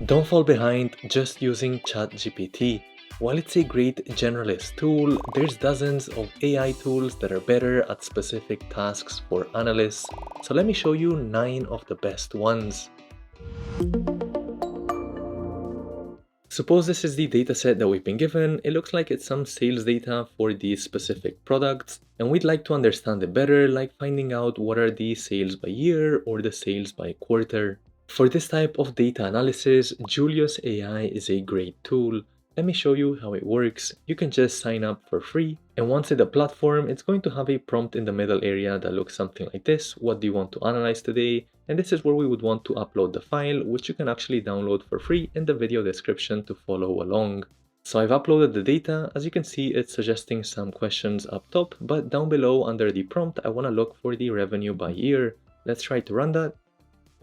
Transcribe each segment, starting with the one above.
Don't fall behind just using ChatGPT. While it's a great generalist tool, there's dozens of AI tools that are better at specific tasks for analysts. So let me show you 9 of the best ones. Suppose this is the dataset that we've been given. It looks like it's some sales data for these specific products, and we'd like to understand it better, like finding out what are the sales by year or the sales by quarter. For this type of data analysis, Julius AI is a great tool. Let me show you how it works. You can just sign up for free, and once in the platform, it's going to have a prompt in the middle area that looks something like this. What do you want to analyze today? And this is where we would want to upload the file, which you can actually download for free in the video description to follow along. So I've uploaded the data. As you can see, it's suggesting some questions up top, but down below under the prompt, I want to look for the revenue by year. Let's try to run that.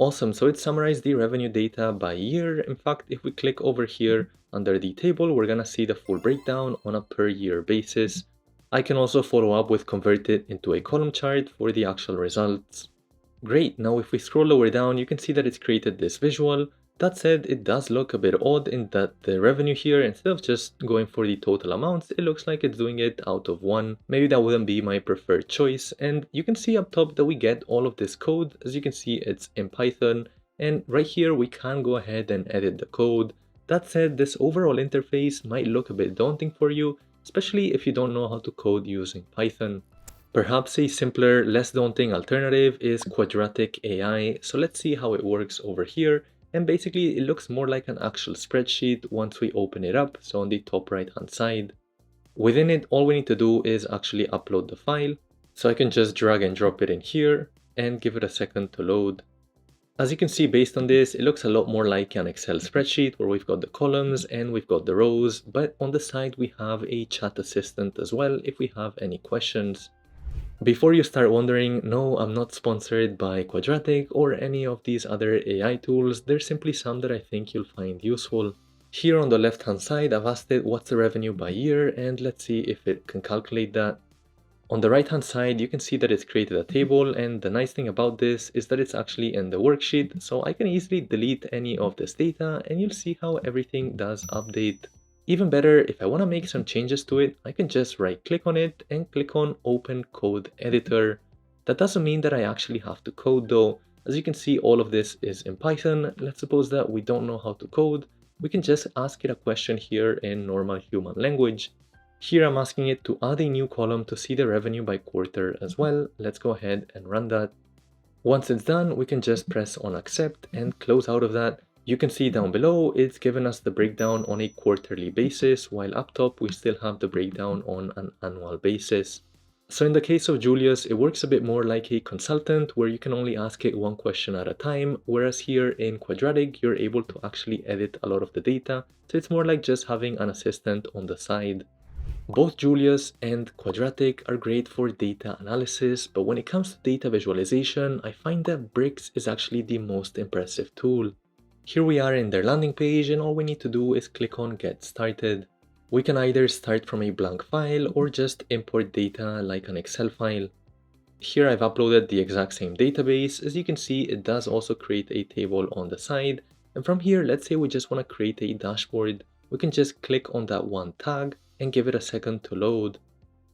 Awesome, so it summarized the revenue data by year. In fact, if we click over here under the table, we're gonna see the full breakdown on a per year basis. I can also follow up with convert it into a column chart for the actual results. Great, now if we scroll lower down, you can see that it's created this visual. That said, it does look a bit odd in that the revenue here, instead of just going for the total amounts, it looks like it's doing it out of one. Maybe that wouldn't be my preferred choice. And you can see up top that we get all of this code. As you can see, it's in Python. And right here, we can go ahead and edit the code. That said, this overall interface might look a bit daunting for you, especially if you don't know how to code using Python. Perhaps a simpler, less daunting alternative is Quadratic AI. So let's see how it works over here. And basically, it looks more like an actual spreadsheet once we open it up, so on the top right hand side. Within it, all we need to do is actually upload the file. So I can just drag and drop it in here and give it a second to load. As you can see, based on this, it looks a lot more like an Excel spreadsheet where we've got the columns and we've got the rows, but on the side we have a chat assistant as well if we have any questions. Before you start wondering, no, I'm not sponsored by Quadratic or any of these other AI tools. There's simply some that I think you'll find useful. Here on the left hand side, I've asked it what's the revenue by year, and let's see if it can calculate that. On the right hand side, you can see that it's created a table, and the nice thing about this is that it's actually in the worksheet, so I can easily delete any of this data and you'll see how everything does update. Even better, if I want to make some changes to it, I can just right click on it and click on Open Code Editor. That doesn't mean that I actually have to code though. As you can see, all of this is in Python. Let's suppose that we don't know how to code. We can just ask it a question here in normal human language. Here I'm asking it to add a new column to see the revenue by quarter as well. Let's go ahead and run that. Once it's done, we can just press on accept and close out of that. You can see down below, it's given us the breakdown on a quarterly basis, while up top, we still have the breakdown on an annual basis. So in the case of Julius, it works a bit more like a consultant where you can only ask it one question at a time, whereas here in Quadratic, you're able to actually edit a lot of the data. So it's more like just having an assistant on the side. Both Julius and Quadratic are great for data analysis, but when it comes to data visualization, I find that Bricks is actually the most impressive tool. Here we are in their landing page, and all we need to do is click on Get Started. We can either start from a blank file or just import data like an Excel file. Here I've uploaded the exact same database. As you can see, it does also create a table on the side. And from here, let's say we just want to create a dashboard. We can just click on that one tag and give it a second to load.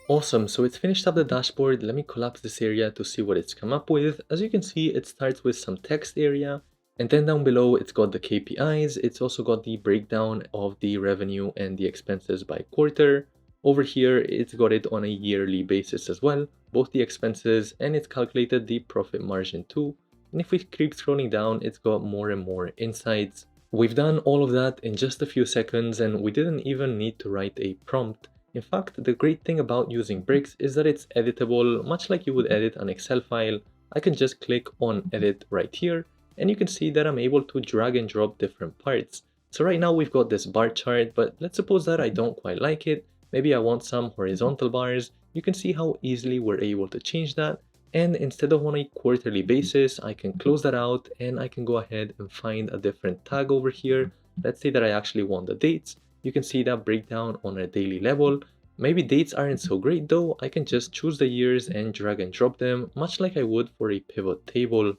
Awesome, so it's finished up the dashboard. Let me collapse this area to see what it's come up with. As you can see, it starts with some text area. And then down below, it's got the KPIs. It's also got the breakdown of the revenue and the expenses by quarter. Over here, it's got it on a yearly basis as well, both the expenses, and it's calculated the profit margin too. And if we keep scrolling down, it's got more and more insights. We've done all of that in just a few seconds, and we didn't even need to write a prompt. In fact, the great thing about using Bricks is that it's editable, much like you would edit an Excel file. I can just click on edit right here, and you can see that I'm able to drag and drop different parts. So right now we've got this bar chart, but let's suppose that I don't quite like it. Maybe I want some horizontal bars. You can see how easily we're able to change that. And instead of on a quarterly basis, I can close that out and I can go ahead and find a different tag over here. Let's say that I actually want the dates. You can see that breakdown on a daily level. Maybe dates aren't so great though. I can just choose the years and drag and drop them, much like I would for a pivot table.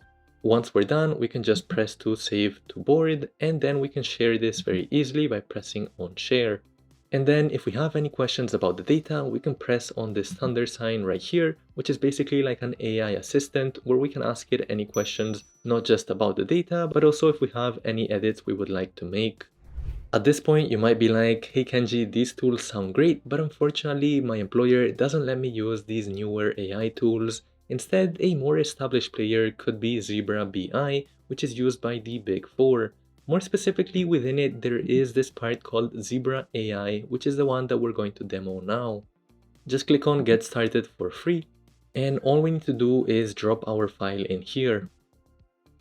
Once we're done, we can just press to save to board, and then we can share this very easily by pressing on share. And then if we have any questions about the data, we can press on this thunder sign right here, which is basically like an AI assistant where we can ask it any questions, not just about the data, but also if we have any edits we would like to make. At this point, you might be like, hey Kenji, these tools sound great, but unfortunately my employer doesn't let me use these newer AI tools. Instead, a more established player could be Zebra BI, which is used by the Big Four. More specifically, within it, there is this part called Zebra AI, which is the one that we're going to demo now. Just click on Get Started for free, and all we need to do is drop our file in here.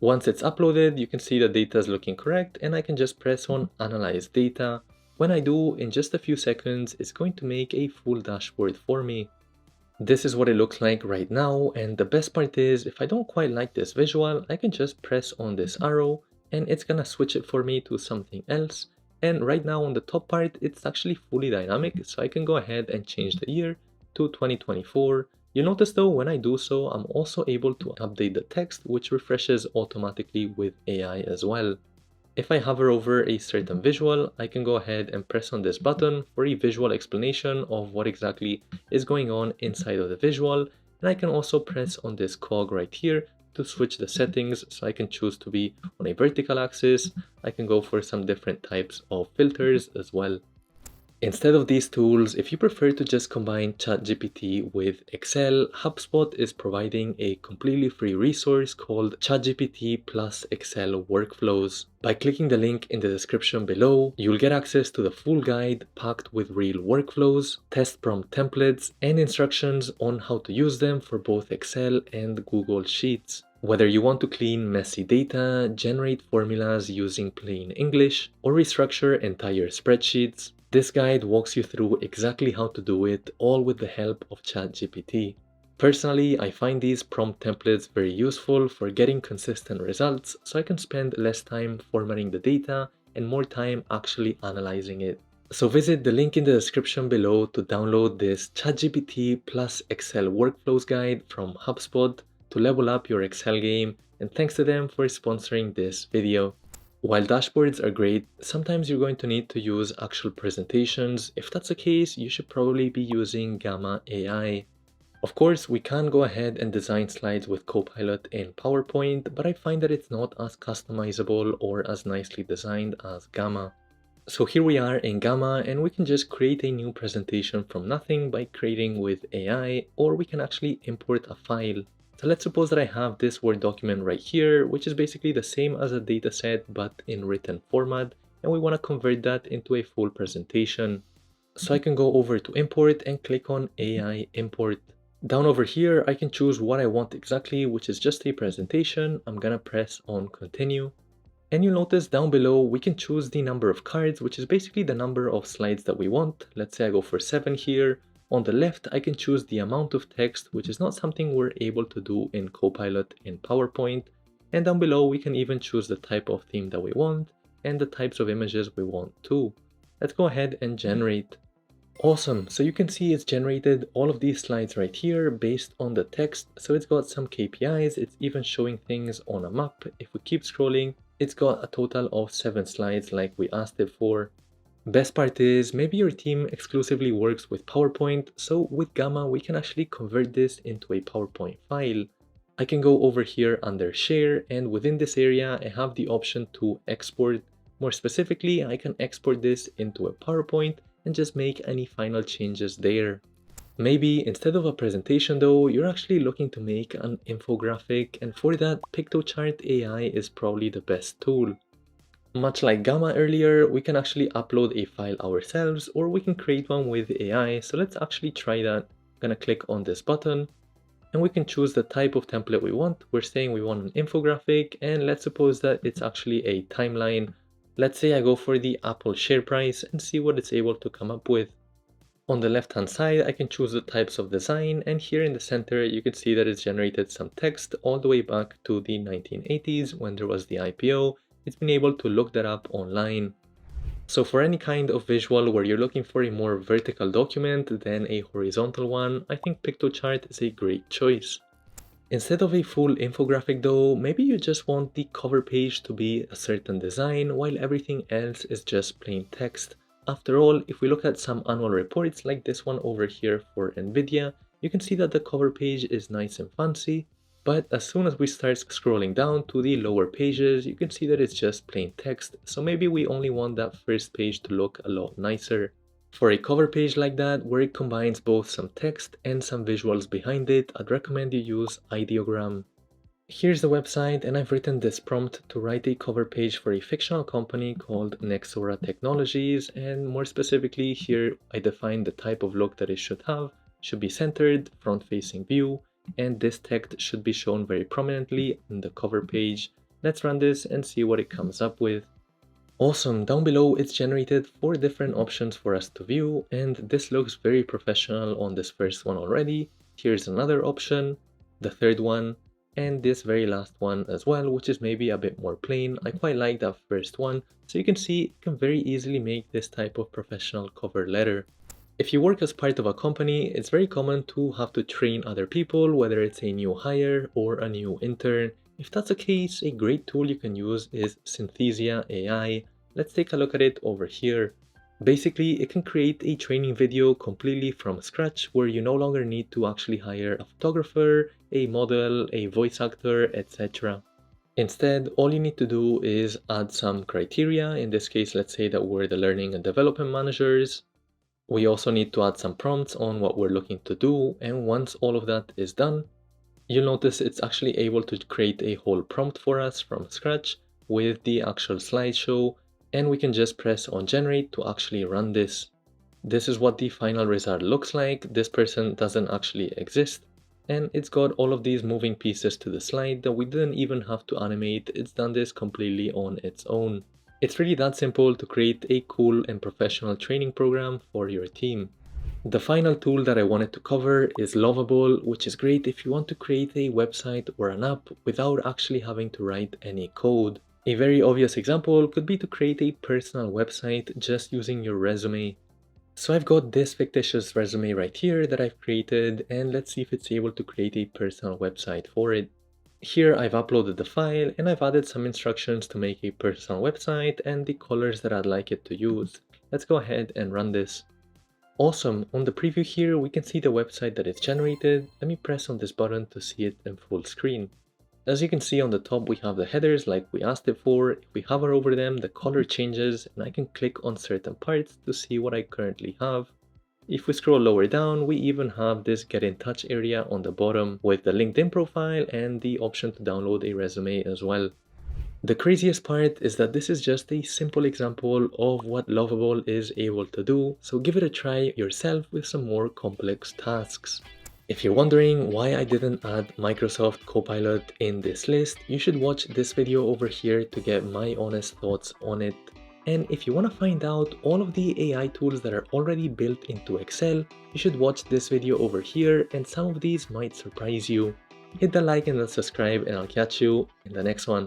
Once it's uploaded, you can see the data is looking correct, and I can just press on Analyze Data. When I do, in just a few seconds, it's going to make a full dashboard for me. This is what it looks like right now, and the best part is, if I don't quite like this visual, I can just press on this arrow, and it's gonna switch it for me to something else. And right now on the top part, it's actually fully dynamic, so I can go ahead and change the year to 2024. You'll notice though, when I do so, I'm also able to update the text, which refreshes automatically with AI as well. If I hover over a certain visual, I can go ahead and press on this button for a visual explanation of what exactly is going on inside of the visual. And I can also press on this cog right here to switch the settings, so I can choose to be on a vertical axis. I can go for some different types of filters as well. Instead of these tools, if you prefer to just combine ChatGPT with Excel, HubSpot is providing a completely free resource called ChatGPT plus Excel Workflows. By clicking the link in the description below, you'll get access to the full guide packed with real workflows, test prompt templates, and instructions on how to use them for both Excel and Google Sheets. Whether you want to clean messy data, generate formulas using plain English, or restructure entire spreadsheets, this guide walks you through exactly how to do it, all with the help of ChatGPT. Personally, I find these prompt templates very useful for getting consistent results, so I can spend less time formatting the data and more time actually analyzing it. So visit the link in the description below to download this ChatGPT plus Excel Workflows guide from HubSpot to level up your Excel game, and thanks to them for sponsoring this video. While dashboards are great, sometimes you're going to need to use actual presentations. If that's the case, you should probably be using Gamma AI. Of course, we can go ahead and design slides with Copilot in PowerPoint, but I find that it's not as customizable or as nicely designed as Gamma. So here we are in Gamma, and we can just create a new presentation from nothing by creating with AI, or we can actually import a file. So let's suppose that I have this Word document right here, which is basically the same as a dataset but in written format, and we want to convert that into a full presentation. So I can go over to import and click on AI import. Down over here, I can choose what I want exactly, which is just a presentation. I'm gonna press on continue. And you'll notice down below, we can choose the number of cards, which is basically the number of slides that we want. Let's say I go for 7 here. On the left, I can choose the amount of text, which is not something we're able to do in Copilot in PowerPoint. And down below, we can even choose the type of theme that we want and the types of images we want too. Let's go ahead and generate. Awesome, so you can see it's generated all of these slides right here based on the text. So it's got some KPIs, it's even showing things on a map. If we keep scrolling, it's got a total of 7 slides like we asked it for. Best part is, maybe your team exclusively works with PowerPoint, so with Gamma we can actually convert this into a PowerPoint file. I can go over here under Share, and within this area I have the option to export. More specifically, I can export this into a PowerPoint and just make any final changes there. Maybe instead of a presentation though, you're actually looking to make an infographic, and for that, Piktocharts AI is probably the best tool. Much like Gamma earlier, we can actually upload a file ourselves, or we can create one with AI. So let's actually try that. I'm gonna click on this button, and we can choose the type of template we want. We're saying we want an infographic, and let's suppose that it's actually a timeline. Let's say I go for the Apple share price and see what it's able to come up with. On the left hand side, I can choose the types of design, and here in the center you can see that it's generated some text all the way back to the 1980s when there was the IPO. It's been able to look that up online. So for any kind of visual where you're looking for a more vertical document than a horizontal one, I think Piktocharts is a great choice. Instead of a full infographic though, maybe you just want the cover page to be a certain design while everything else is just plain text. After all, if we look at some annual reports like this one over here for Nvidia, you can see that the cover page is nice and fancy, but as soon as we start scrolling down to the lower pages, you can see that it's just plain text, so maybe we only want that first page to look a lot nicer. For a cover page like that, where it combines both some text and some visuals behind it, I'd recommend you use Ideogram. Here's the website, and I've written this prompt to write a cover page for a fictional company called Nexora Technologies, and more specifically here I define the type of look that it should have. Should be centered, front-facing view, and this text should be shown very prominently in the cover page. Let's run this and see what it comes up with. Awesome, down below it's generated 4 different options for us to view, and this looks very professional on this first one already. Here's another option, the third one, and this very last one as well, which is maybe a bit more plain. I quite like that first one, so you can see you can very easily make this type of professional cover letter. If you work as part of a company, it's very common to have to train other people, whether it's a new hire or a new intern. If that's the case, a great tool you can use is Synthesia AI. Let's take a look at it over here. Basically, it can create a training video completely from scratch where you no longer need to actually hire a photographer, a model, a voice actor, etc. Instead, all you need to do is add some criteria. In this case, let's say that we're the learning and development managers. We also need to add some prompts on what we're looking to do, and once all of that is done, you'll notice it's actually able to create a whole prompt for us from scratch with the actual slideshow, and we can just press on generate to actually run this. This is what the final result looks like. This person doesn't actually exist, and it's got all of these moving pieces to the slide that we didn't even have to animate. It's done this completely on its own. It's really that simple to create a cool and professional training program for your team. The final tool that I wanted to cover is Lovable, which is great if you want to create a website or an app without actually having to write any code. A very obvious example could be to create a personal website just using your resume. So I've got this fictitious resume right here that I've created, and let's see if it's able to create a personal website for it. Here I've uploaded the file and I've added some instructions to make a personal website and the colors that I'd like it to use. Let's go ahead and run this. Awesome, on the preview here we can see the website that it's generated. Let me press on this button to see it in full screen. As you can see on the top we have the headers like we asked it for. If we hover over them, the color changes and I can click on certain parts to see what I currently have. If we scroll lower down, we even have this get in touch area on the bottom with the LinkedIn profile and the option to download a resume as well. The craziest part is that this is just a simple example of what Lovable is able to do, so give it a try yourself with some more complex tasks. If you're wondering why I didn't add Microsoft Copilot in this list, you should watch this video over here to get my honest thoughts on it. And if you want to find out all of the AI tools that are already built into Excel, you should watch this video over here, and some of these might surprise you. Hit the like and the subscribe, and I'll catch you in the next one.